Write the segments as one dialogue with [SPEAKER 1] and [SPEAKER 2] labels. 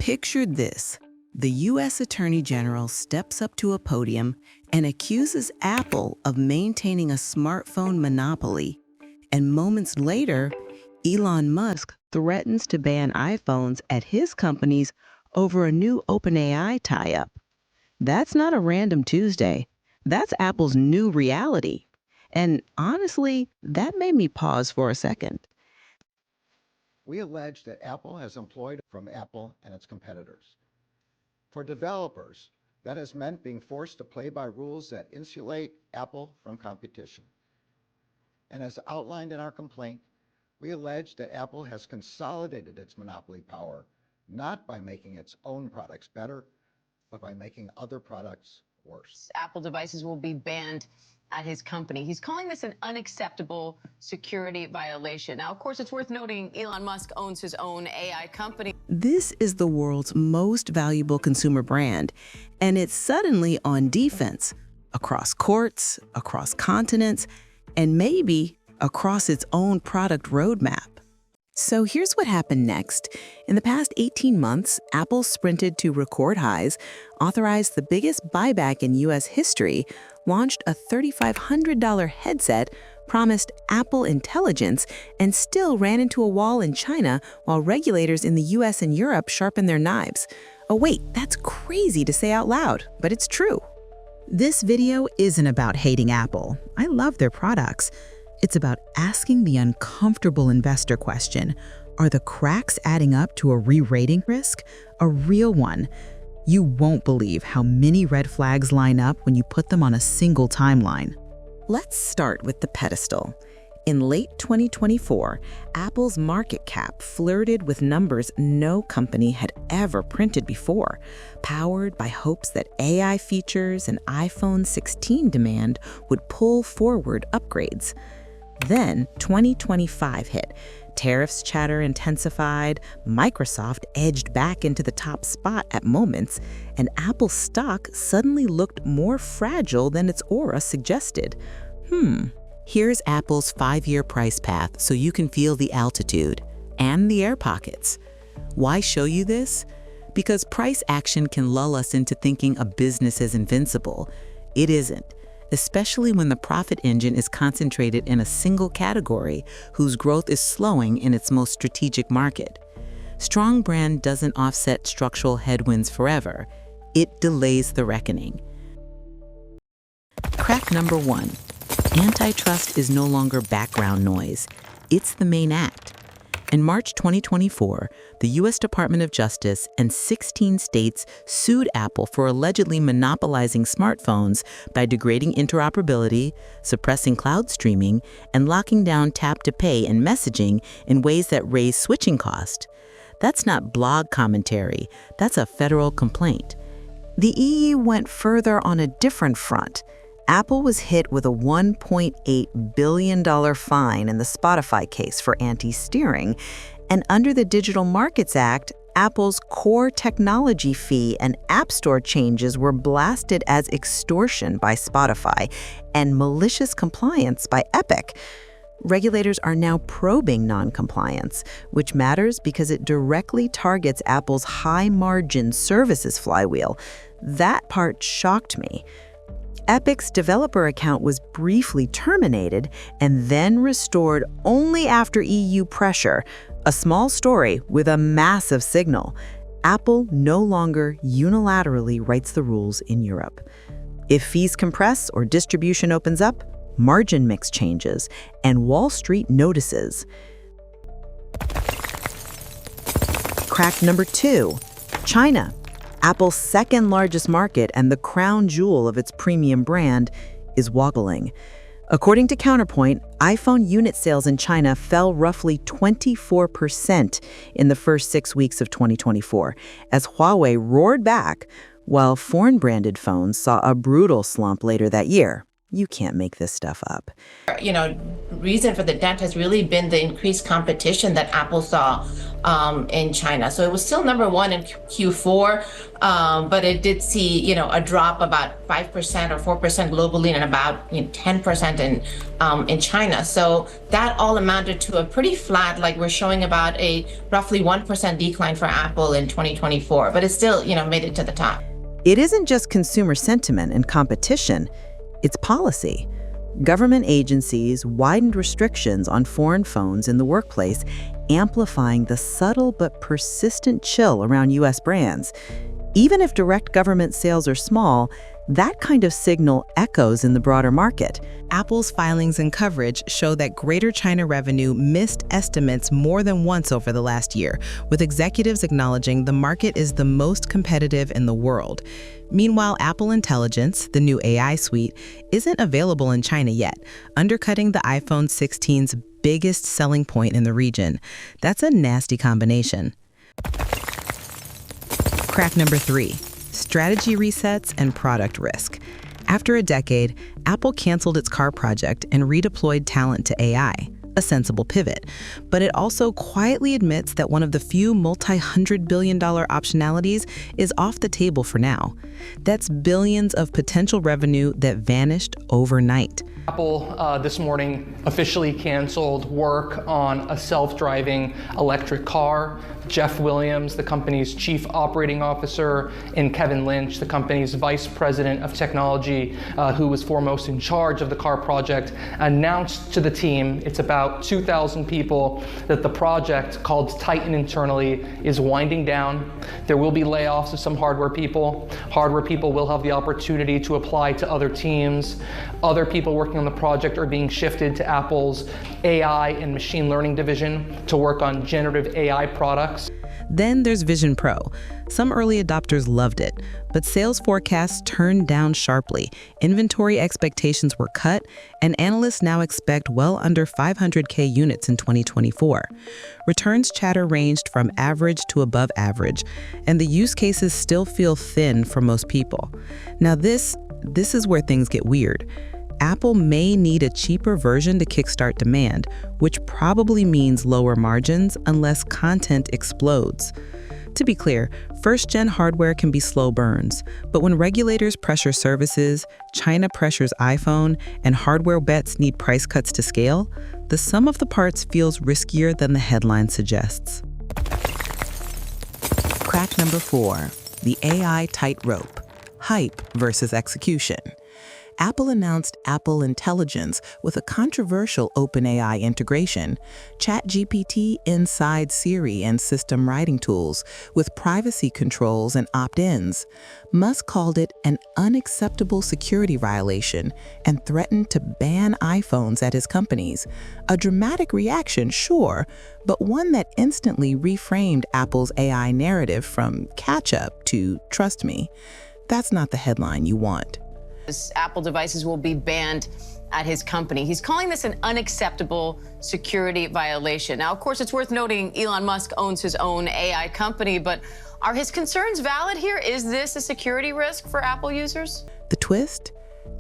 [SPEAKER 1] Picture this. The U.S. Attorney General steps up to a podium and accuses Apple of maintaining a smartphone monopoly. And moments later, Elon Musk threatens to ban iPhones at his companies over a new OpenAI tie-up. That's not a random Tuesday. That's Apple's new reality. And honestly, that made me pause for a second.
[SPEAKER 2] We allege that Apple has employed from Apple and its competitors. For developers, that has meant being forced to play by rules that insulate Apple from competition. And as outlined in our complaint, we allege that Apple has consolidated its monopoly power, not by making its own products better, but by making other products worse.
[SPEAKER 3] Apple devices will be banned at his company. He's calling this an unacceptable security violation. Now, of course, it's worth noting Elon Musk owns his own AI company.
[SPEAKER 1] This is the world's most valuable consumer brand, and it's suddenly on defense across courts, across continents, and maybe across its own product roadmap. So here's what happened next. In the past 18 months, Apple sprinted to record highs, authorized the biggest buyback in U.S. history, launched a $3,500 headset, promised Apple Intelligence, and still ran into a wall in China while regulators in the U.S. and Europe sharpened their knives. Oh wait, that's crazy to say out loud, but it's true. This video isn't about hating Apple. I love their products. It's about asking the uncomfortable investor question, are the cracks adding up to a re-rating risk? A real one. You won't believe how many red flags line up when you put them on a single timeline. Let's start with the pedestal. In late 2024, Apple's market cap flirted with numbers no company had ever printed before, powered by hopes that AI features and iPhone 16 demand would pull forward upgrades. Then 2025 hit. Tariffs chatter intensified, Microsoft edged back into the top spot at moments, and Apple stock suddenly looked more fragile than its aura suggested. Here's Apple's 5-year price path so you can feel the altitude and the air pockets. Why show you this? Because price action can lull us into thinking a business is invincible. It isn't. Especially when the profit engine is concentrated in a single category whose growth is slowing in its most strategic market. Strong brand doesn't offset structural headwinds forever. It delays the reckoning. Crack number 1. Antitrust is no longer background noise. It's the main act. In March 2024, the U.S. Department of Justice and 16 states sued Apple for allegedly monopolizing smartphones by degrading interoperability, suppressing cloud streaming, and locking down tap-to-pay and messaging in ways that raise switching cost. That's not blog commentary. That's a federal complaint. The EU went further on a different front. Apple was hit with a $1.8 billion fine in the Spotify case for anti-steering, and under the Digital Markets Act, Apple's core technology fee and App Store changes were blasted as extortion by Spotify and malicious compliance by Epic. Regulators are now probing non-compliance, which matters because it directly targets Apple's high-margin services flywheel. That part shocked me. Epic's developer account was briefly terminated and then restored only after EU pressure, a small story with a massive signal. Apple no longer unilaterally writes the rules in Europe. If fees compress or distribution opens up, margin mix changes, and Wall Street notices. Crack number 2, China. Apple's second largest market and the crown jewel of its premium brand is wobbling. According to Counterpoint, iPhone unit sales in China fell roughly 24% in the first 6 weeks of 2024, as Huawei roared back, while foreign-branded phones saw a brutal slump later that year. You can't make this stuff up.
[SPEAKER 4] Reason for the dent has really been the increased competition that Apple saw in China. So it was still number one in Q4, but it did see, a drop about 5% or 4% globally and about 10% in China. So that all amounted to a pretty flat, like we're showing about a roughly 1% decline for Apple in 2024, but it still, made it to the top.
[SPEAKER 1] It isn't just consumer sentiment and competition, it's policy. Government agencies widened restrictions on foreign phones in the workplace, amplifying the subtle but persistent chill around U.S. brands. Even if direct government sales are small, that kind of signal echoes in the broader market. Apple's filings and coverage show that Greater China revenue missed estimates more than once over the last year, with executives acknowledging the market is the most competitive in the world. Meanwhile, Apple Intelligence, the new AI suite, isn't available in China yet, undercutting the iPhone 16's biggest selling point in the region. That's a nasty combination. Crack number 3. Strategy resets and product risk. After a decade, Apple canceled its car project and redeployed talent to AI, a sensible pivot. But it also quietly admits that one of the few multi-hundred billion-dollar optionalities is off the table for now. That's billions of potential revenue that vanished overnight.
[SPEAKER 5] Apple this morning officially canceled work on a self-driving electric car. Jeff Williams, the company's chief operating officer, and Kevin Lynch, the company's vice president of technology, who was foremost in charge of the car project, announced to the team, it's about 2,000 people, that the project, called Titan internally, is winding down. There will be layoffs of some hardware people. Hardware people will have the opportunity to apply to other teams. Other people working on the project are being shifted to Apple's AI and machine learning division to work on generative AI products.
[SPEAKER 1] Then there's Vision Pro. Some early adopters loved it, but sales forecasts turned down sharply. Inventory expectations were cut, and analysts now expect well under 500K units in 2024. Returns chatter ranged from average to above average, and the use cases still feel thin for most people. Now this is where things get weird. Apple may need a cheaper version to kickstart demand, which probably means lower margins unless content explodes. To be clear, first-gen hardware can be slow burns, but when regulators pressure services, China pressures iPhone, and hardware bets need price cuts to scale, the sum of the parts feels riskier than the headline suggests. Crack number 4, the AI tightrope, hype versus execution. Apple announced Apple Intelligence with a controversial OpenAI integration, ChatGPT inside Siri and system writing tools, with privacy controls and opt-ins. Musk called it an unacceptable security violation and threatened to ban iPhones at his companies. A dramatic reaction, sure, but one that instantly reframed Apple's AI narrative from catch-up to trust me. That's not the headline you want.
[SPEAKER 3] Apple devices will be banned at his company. He's calling this an unacceptable security violation. Now, of course, it's worth noting Elon Musk owns his own AI company, but are his concerns valid here? Is this a security risk for Apple users?
[SPEAKER 1] The twist?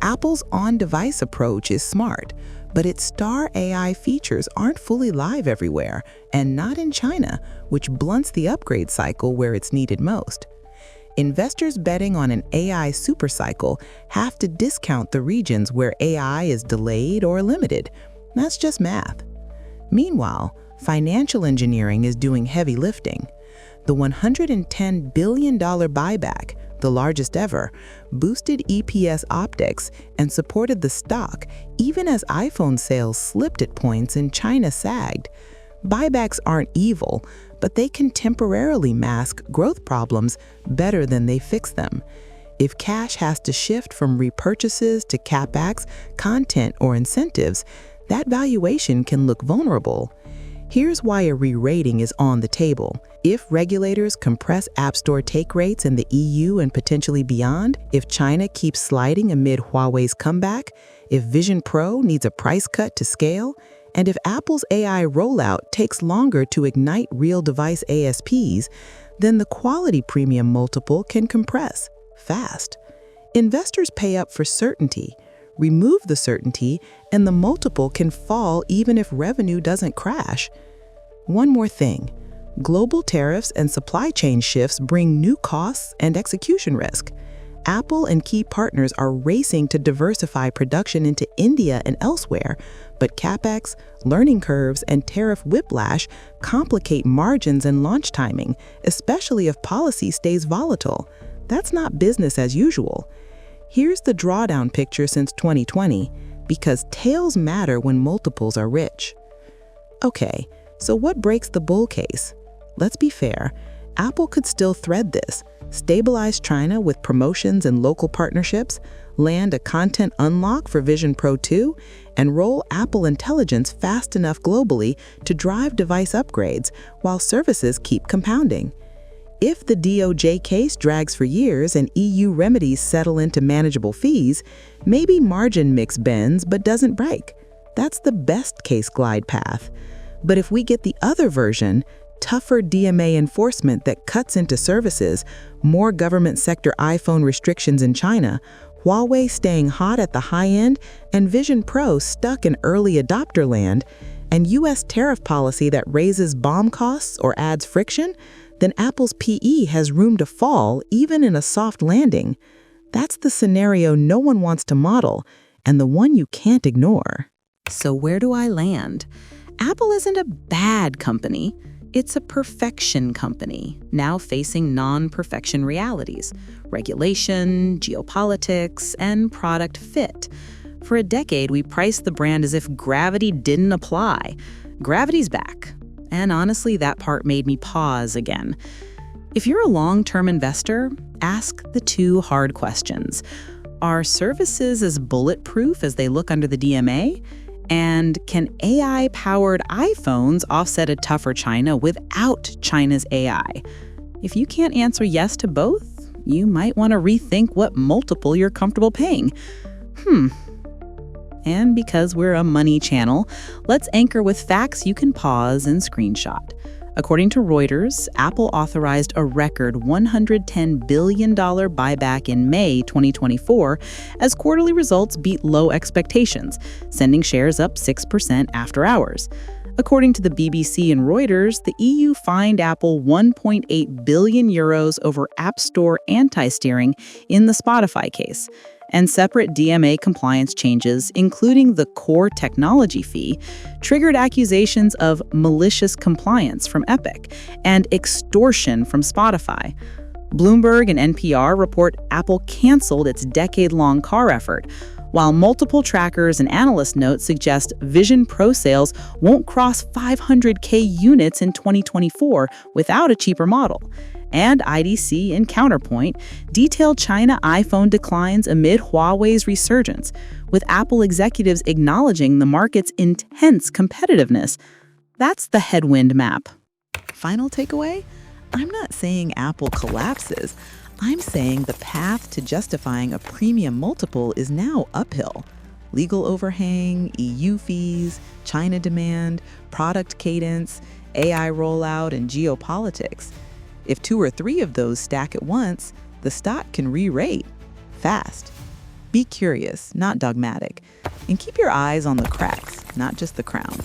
[SPEAKER 1] Apple's on-device approach is smart, but its star AI features aren't fully live everywhere, and not in China, which blunts the upgrade cycle where it's needed most. Investors betting on an AI supercycle have to discount the regions where AI is delayed or limited. That's just math. Meanwhile, financial engineering is doing heavy lifting. The $110 billion buyback, the largest ever, boosted EPS optics and supported the stock even as iPhone sales slipped at points and China sagged. Buybacks aren't evil, but they can temporarily mask growth problems better than they fix them. If cash has to shift from repurchases to CapEx, content, or incentives, that valuation can look vulnerable. Here's why a re-rating is on the table. If regulators compress App Store take rates in the EU and potentially beyond, if China keeps sliding amid Huawei's comeback, if Vision Pro needs a price cut to scale, and if Apple's AI rollout takes longer to ignite real device ASPs, then the quality premium multiple can compress fast. Investors pay up for certainty. Remove the certainty, and the multiple can fall even if revenue doesn't crash. One more thing. Global tariffs and supply chain shifts bring new costs and execution risk. Apple and key partners are racing to diversify production into India and elsewhere, but CapEx, learning curves, and tariff whiplash complicate margins and launch timing, especially if policy stays volatile. That's not business as usual. Here's the drawdown picture since 2020, because tails matter when multiples are rich. Okay, so what breaks the bull case? Let's be fair. Apple could still thread this, stabilize China with promotions and local partnerships, land a content unlock for Vision Pro 2, and roll Apple Intelligence fast enough globally to drive device upgrades while services keep compounding. If the DOJ case drags for years and EU remedies settle into manageable fees, maybe margin mix bends but doesn't break. That's the best case glide path. But if we get the other version, tougher DMA enforcement that cuts into services, more government sector iPhone restrictions in China, Huawei staying hot at the high end, and Vision Pro stuck in early adopter land, and US tariff policy that raises BOM costs or adds friction, then Apple's PE has room to fall even in a soft landing. That's the scenario no one wants to model, and the one you can't ignore. So where do I land? Apple isn't a bad company. It's a perfection company, now facing non-perfection realities, regulation, geopolitics, and product fit. For a decade, we priced the brand as if gravity didn't apply. Gravity's back. And honestly, that part made me pause again. If you're a long-term investor, ask the two hard questions. Are services as bulletproof as they look under the DMA? And can AI-powered iPhones offset a tougher China without China's AI? If you can't answer yes to both, you might want to rethink what multiple you're comfortable paying. And because we're a money channel, let's anchor with facts you can pause and screenshot. According to Reuters, Apple authorized a record $110 billion buyback in May 2024 as quarterly results beat low expectations, sending shares up 6% after hours. According to the BBC and Reuters, the EU fined Apple 1.8 billion euros over App Store anti-steering in the Spotify case. And separate DMA compliance changes, including the core technology fee, triggered accusations of malicious compliance from Epic and extortion from Spotify. Bloomberg and NPR report Apple canceled its decade-long car effort, while multiple trackers and analyst notes suggest Vision Pro sales won't cross 500K units in 2024 without a cheaper model. And IDC and Counterpoint detailed China iPhone declines amid Huawei's resurgence, with Apple executives acknowledging the market's intense competitiveness. That's the headwind map. Final takeaway? I'm not saying Apple collapses. I'm saying the path to justifying a premium multiple is now uphill. Legal overhang, EU fees, China demand, product cadence, AI rollout, and geopolitics. If 2 or 3 of those stack at once, the stock can re-rate fast. Be curious, not dogmatic, and keep your eyes on the cracks, not just the crown.